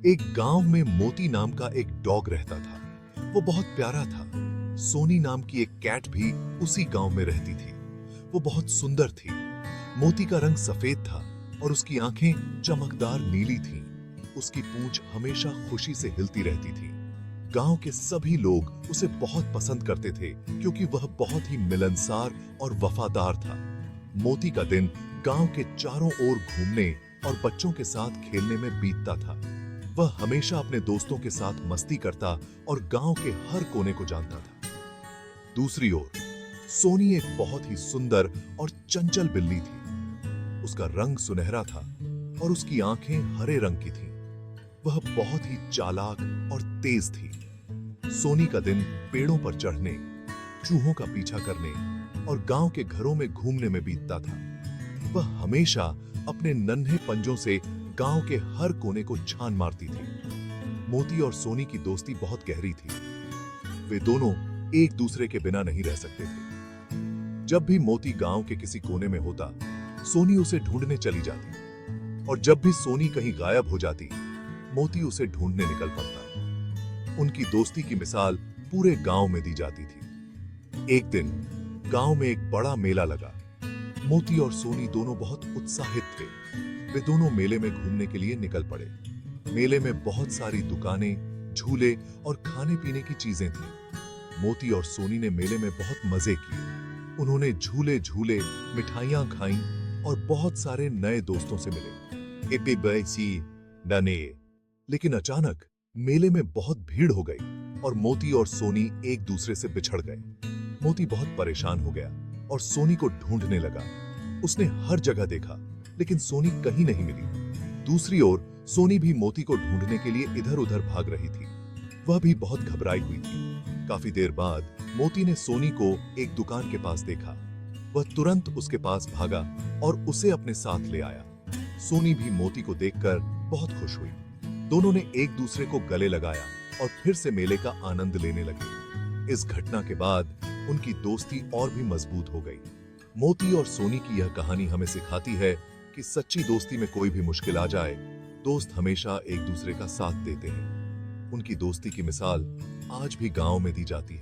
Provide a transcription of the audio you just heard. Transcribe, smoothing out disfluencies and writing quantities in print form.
एक गांव में मोती नाम का एक डॉग रहता था। वो बहुत प्यारा था। सोनी नाम की एक कैट भी उसी गांव में रहती थी। वो बहुत सुंदर थी। मोती का रंग सफेद था और उसकी आंखें चमकदार नीली थीं। उसकी पूंछ हमेशा खुशी से हिलती रहती थी। गांव के सभी लोग उसे बहुत पसंद करते थे क्योंकि वह बहुत ही मिलनसार और वफादार था। मोती का दिन गांव के चारों ओर घूमने और बच्चों के साथ खेलने में बीतता था। वह हमेशा अपने दोस्तों के साथ मस्ती करता और गांव के हर कोने को जानता था। दूसरी ओर सोनी एक बहुत ही सुंदर और चंचल बिल्ली थी। उसका रंग सुनहरा था और उसकी आंखें हरे रंग की थीं। वह बहुत ही चालाक और तेज थी। सोनी का दिन पेड़ों पर चढ़ने, चूहों का पीछा करने और गांव के घरों में घूमने में बीतता था। वह हमेशा अपने नन्हे पंजों से गांव के हर कोने को छान मारती थी। मोती और सोनी की दोस्ती बहुत गहरी थी। वे दोनों एक दूसरे के बिना नहीं रह सकते थे। जब भी मोती गांव के किसी कोने में होता, सोनी उसे ढूंढने चली जाती और जब भी सोनी कहीं गायब हो जाती, मोती उसे ढूंढने निकल पड़ता। उनकी दोस्ती की मिसाल पूरे गांव में दी जाती थी। एक दिन गांव में एक बड़ा मेला लगा। मोती और सोनी दोनों बहुत उत्साहित थे। वे दोनों मेले में घूमने के लिए निकल पड़े। मेले में बहुत सारी दुकानें, झूले और खाने पीने की चीजें थीं। मोती और सोनी ने मेले में बहुत मजे किए। उन्होंने झूले झूले, मिठाइयां खाईं और बहुत सारे नए दोस्तों से मिले। लेकिन अचानक मेले में बहुत भीड़ हो गई और मोती और सोनी एक दूसरे से बिछड़ गए। मोती बहुत परेशान हो गया और सोनी को ढूंढने लगा। उसने हर जगह देखा, लेकिन सोनी कहीं नहीं मिली। दूसरी ओर सोनी भी मोती को ढूंढने के लिए इधर-उधर भाग रही थी। वह भी बहुत घबराई हुई थी। काफी देर बाद मोती ने सोनी को एक दुकान के पास देखा। वह तुरंत उसके पास भागा और उसे अपने साथ ले आया। सोनी भी मोती को देखकर बहुत खुश हुई। दोनों ने एक दूसरे को गले लगाया और फिर से मेले का आनंद लेने लगे। इस घटना के बाद उनकी दोस्ती और भी मजबूत हो गई। मोती और सोनी की यह कहानी हमें सिखाती है कि सच्ची दोस्ती में कोई भी मुश्किल आ जाए, दोस्त हमेशा एक दूसरे का साथ देते हैं। उनकी दोस्ती की मिसाल आज भी गांव में दी जाती है।